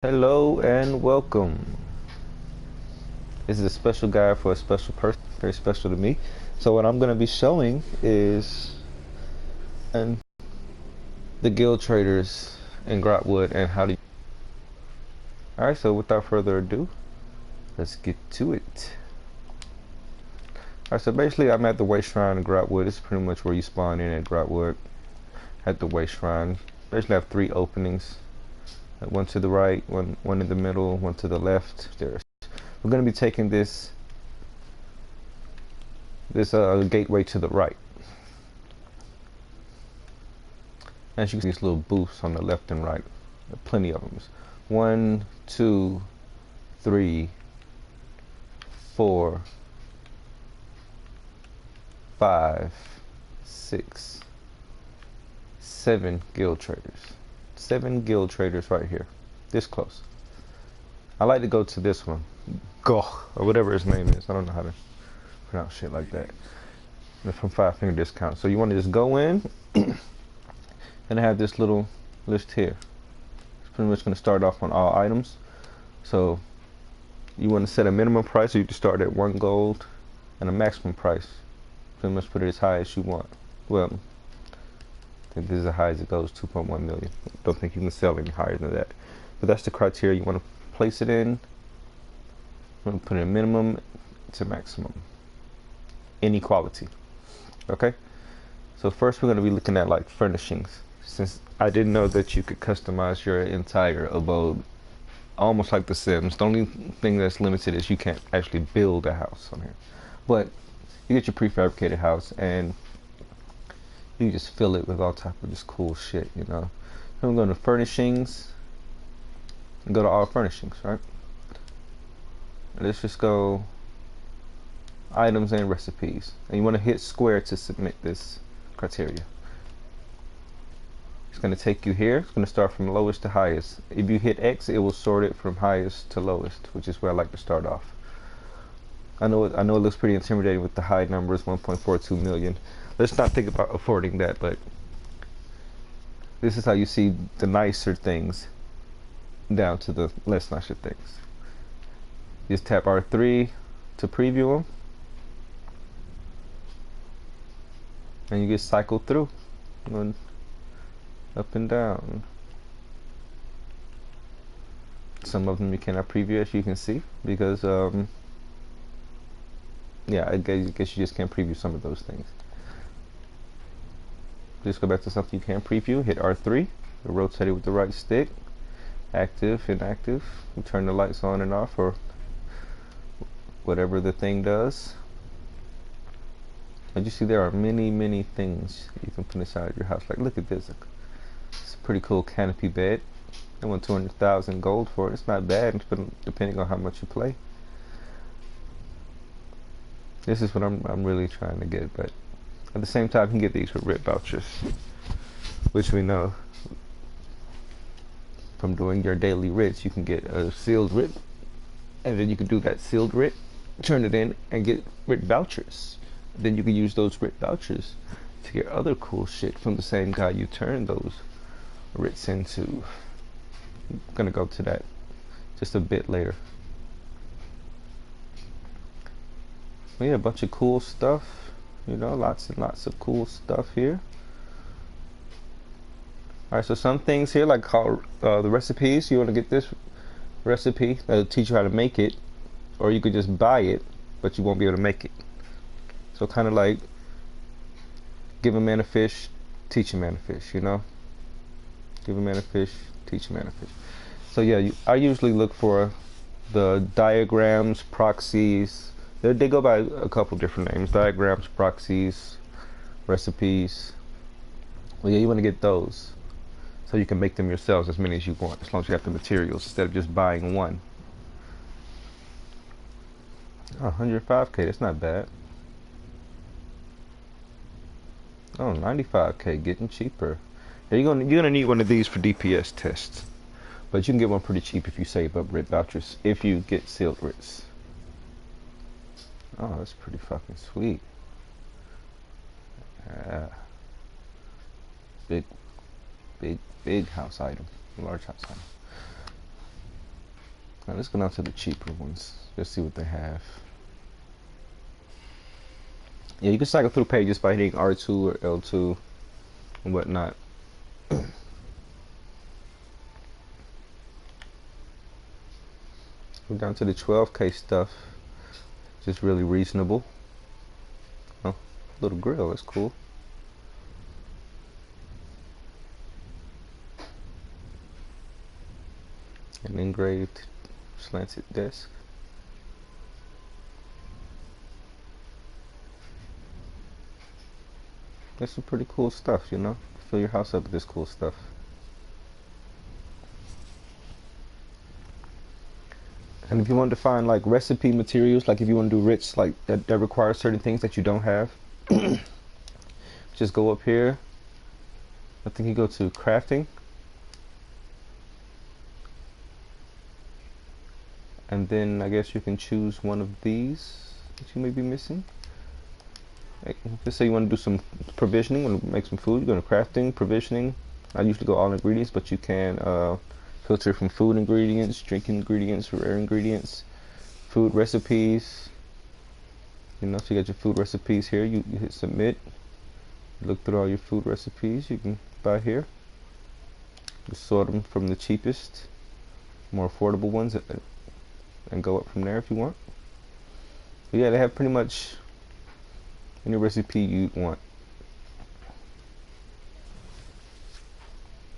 Hello and welcome. This is a special guide for a special person, very special to me. So what I'm going to be showing is and the guild traders in Grahtwood and how to. All right, so without further ado, let's get to it. All right, so basically I'm at the Waste Shrine in Grahtwood. This is pretty much where you spawn in at Grahtwood, at the Waste Shrine. Basically I have three openings. One to the right, one in the middle, one to the left. We're going to be taking this gateway to the right. As you can see, these little booths on the left and right. There are plenty of them. 1, 2, 3, 4, 5, 6, 7 guild traders. 7 guild traders right here. This close. I like to go to this one. Goh, or whatever his name is. I don't know how to pronounce shit like that. From 5 finger discount. So you want to just go in and I have this little list here. It's pretty much going to start off on all items. So you want to set a minimum price, so you can start at 1 gold, and a maximum price. Pretty much put it as high as you want. Well, I think this is as high as it goes, 2.1 million. Don't think you can sell any higher than that. But that's the criteria you want to place it in. You want to put it in minimum to maximum. Inequality. Okay? So first we're going to be looking at like furnishings. Since I didn't know that you could customize your entire abode, almost like The Sims. The only thing that's limited is you can't actually build a house on here. But you get your prefabricated house and you just fill it with all type of this cool shit, you know. So I'm going to furnishings and go to all furnishings, right? Let's just go items and recipes. And you want to hit square to submit this criteria. It's going to take you here. It's going to start from lowest to highest. If you hit X, it will sort it from highest to lowest, which is where I like to start off. I know it looks pretty intimidating with the high numbers, 1.42 million. Let's not think about affording that, but this is how you see the nicer things down to the less nicer things. Just tap R3 to preview them, and you get cycled through, going up and down. Some of them you cannot preview, as you can see, because yeah, I guess you just can't preview some of those things. Just go back to something you can preview. Hit R3, rotate it with the right stick. Active, inactive. You turn the lights on and off, or whatever the thing does. And you see there are many things you can put inside your house. Like, look at this. It's a pretty cool canopy bed. I want 200,000 gold for it. It's not bad, depending on how much you play. This is what I'm really trying to get, but at the same time, you can get these with RIP vouchers, which we know from doing your daily writs. You can get a sealed writ, and then you can do that sealed writ, turn it in, and get writ vouchers. Then you can use those writ vouchers to get other cool shit from the same guy you turn those writs into. I'm gonna go to that just a bit later. But yeah, a bunch of cool stuff, you know, lots and lots of cool stuff here. Alright, so some things here, like the recipes, you want to get this recipe that'll teach you how to make it, or you could just buy it, but you won't be able to make it. So kind of like give a man a fish, teach a man a fish, you know? Give a man a fish, teach a man a fish. So yeah, I usually look for the diagrams, proxies. They go by a couple different names: diagrams, proxies, recipes. Well, yeah, you want to get those so you can make them yourselves, as many as you want, as long as you have the materials instead of just buying one. Oh, 105k, that's not bad. Oh, 95k, getting cheaper. Yeah, you're gonna need one of these for DPS tests, but you can get one pretty cheap if you save up writ vouchers, if you get sealed writs. Oh, that's pretty fucking sweet. Yeah. Big house item, large house item. Now let's go down to the cheaper ones. Just see what they have. Yeah, you can cycle through pages by hitting R2 or L2 and whatnot. We're down to the 12K stuff. Just really reasonable. Oh, little grill, that's cool. An engraved slanted desk. That's some pretty cool stuff, you know? Fill your house up with this cool stuff. And if you want to find like recipe materials, like if you want to do writs like that require certain things that you don't have, just go up here. I think you go to crafting. And then I guess you can choose one of these that you may be missing. Let's say you want to do some provisioning, want to make some food, you go to crafting, provisioning. I usually go all ingredients, but you can filter from food ingredients, drink ingredients, rare ingredients, food recipes. You know, so you got your food recipes here. You hit submit. You look through all your food recipes you can buy here. You sort them from the cheapest, more affordable ones, and go up from there if you want. But yeah, they have pretty much any recipe you want.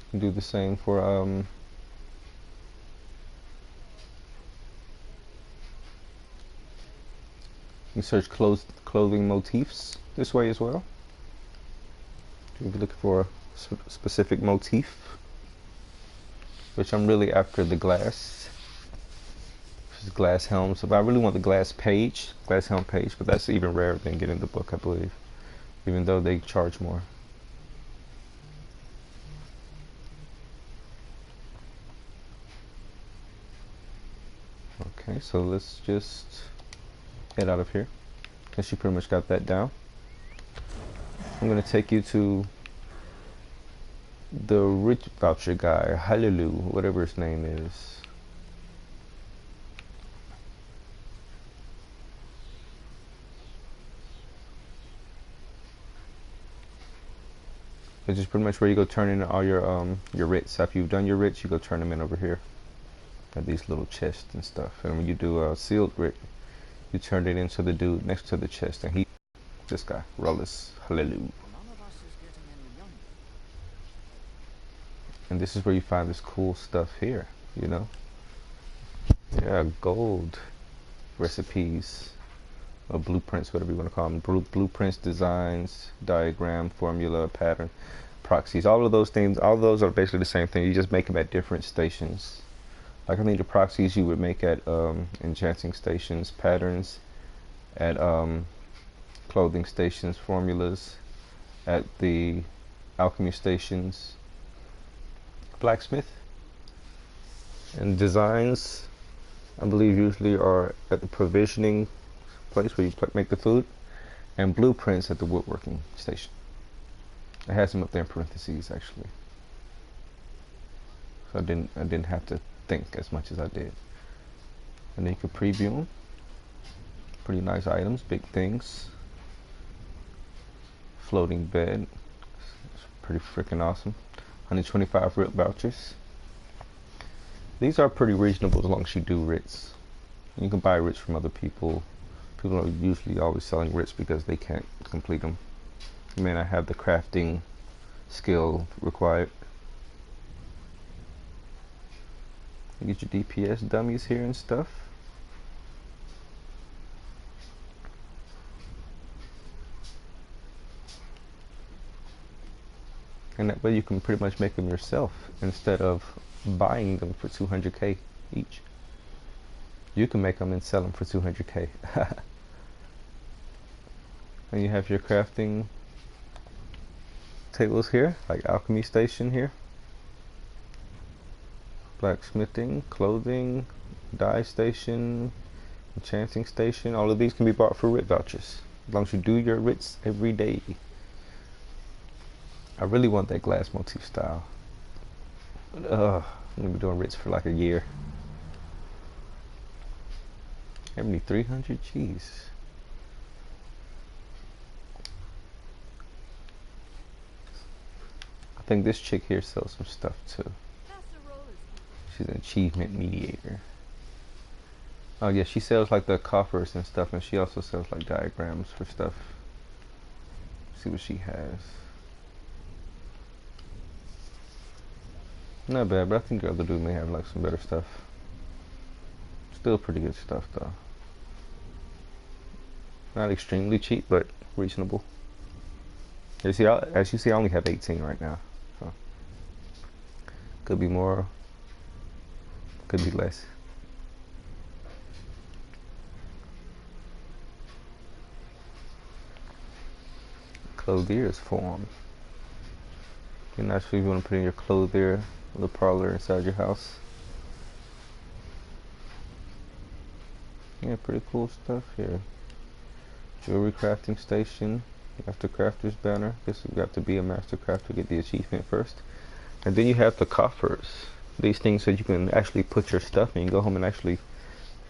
You can do the same for you search clothing motifs this way as well. If you're looking for a specific motif, which I'm really after the glass. Glass helm. So if I really want the glass helm page, but that's even rarer than getting the book, I believe, even though they charge more. Okay, so let's just head out of here. Guess you pretty much got that down. I'm gonna take you to the rich voucher guy, Hallelujah, whatever his name is. Which is pretty much where you go turn in all your writs. After you've done your writs, you go turn them in over here at these little chests and stuff. And when you do a sealed writ, you turn it into the dude next to the chest, and this guy, Rullus, Hallelujah. And this is where you find this cool stuff here, you know? Yeah, gold recipes, or blueprints, whatever you want to call them. Blueprints, designs, diagram, formula, pattern, proxies. All of those things, all of those are basically the same thing. You just make them at different stations. Like I think the proxies you would make at enchanting stations, patterns at clothing stations, formulas at the alchemy stations, blacksmith, and designs I believe usually are at the provisioning place where you make the food, and blueprints at the woodworking station. I had some up there in parentheses actually, so I didn't have to think as much as I did. And then you can preview them. Pretty nice items, big things. Floating bed, it's pretty freaking awesome. 125 writ vouchers. These are pretty reasonable as long as you do writs. You can buy writs from other people. People are usually always selling writs because they can't complete them. You may not have the crafting skill required. You get your DPS dummies here and stuff. And that way you can pretty much make them yourself instead of buying them for 200k each. You can make them and sell them for 200k. And you have your crafting tables here, like alchemy station here, blacksmithing, clothing, dye station, enchanting station. All of these can be bought for writ vouchers as long as you do your writs every day. I really want that glass motif style. I'm gonna be doing writs for like a year. 7300, jeez. I think this chick here sells some stuff too. She's an achievement mediator. Oh yeah, she sells like the coffers and stuff, and she also sells like diagrams for stuff. See what she has. Not bad, but I think the other dude may have like some better stuff. Still pretty good stuff though. Not extremely cheap, but reasonable. As you see, I only have 18 right now. So could be more, could be less. Clothier's form. You're not sure if you want to put in your clothier, the parlor inside your house. Yeah, pretty cool stuff here. Jewelry crafting station. Master crafter's banner. Guess you have to be a master crafter, get the achievement first. And then you have the coffers. These things that you can actually put your stuff in. You go home and actually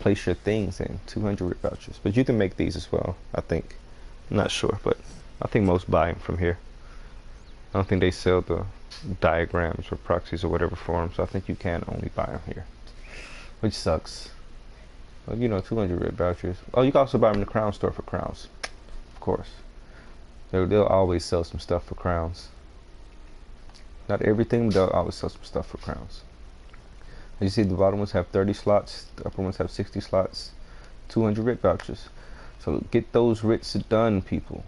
place your things in. 200 vouchers. But you can make these as well, I think. I'm not sure, but I think most buy them from here. I don't think they sell the diagrams or proxies or whatever for them, so I think you can only buy them here, which sucks. But you know, 200 red vouchers. Oh, you can also buy them in the crown store for crowns, of course. They'll always sell some stuff for crowns. Not everything, but they'll always sell some stuff for crowns. As you see, the bottom ones have 30 slots, the upper ones have 60 slots, 200 red vouchers. So get those writs done, people.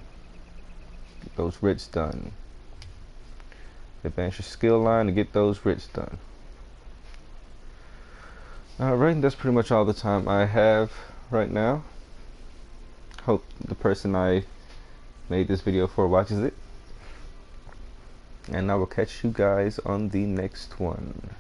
Get those writs done. Advance your skill line to get those writs done. Alright, that's pretty much all the time I have right now. Hope the person I made this video for watches it. And I will catch you guys on the next one.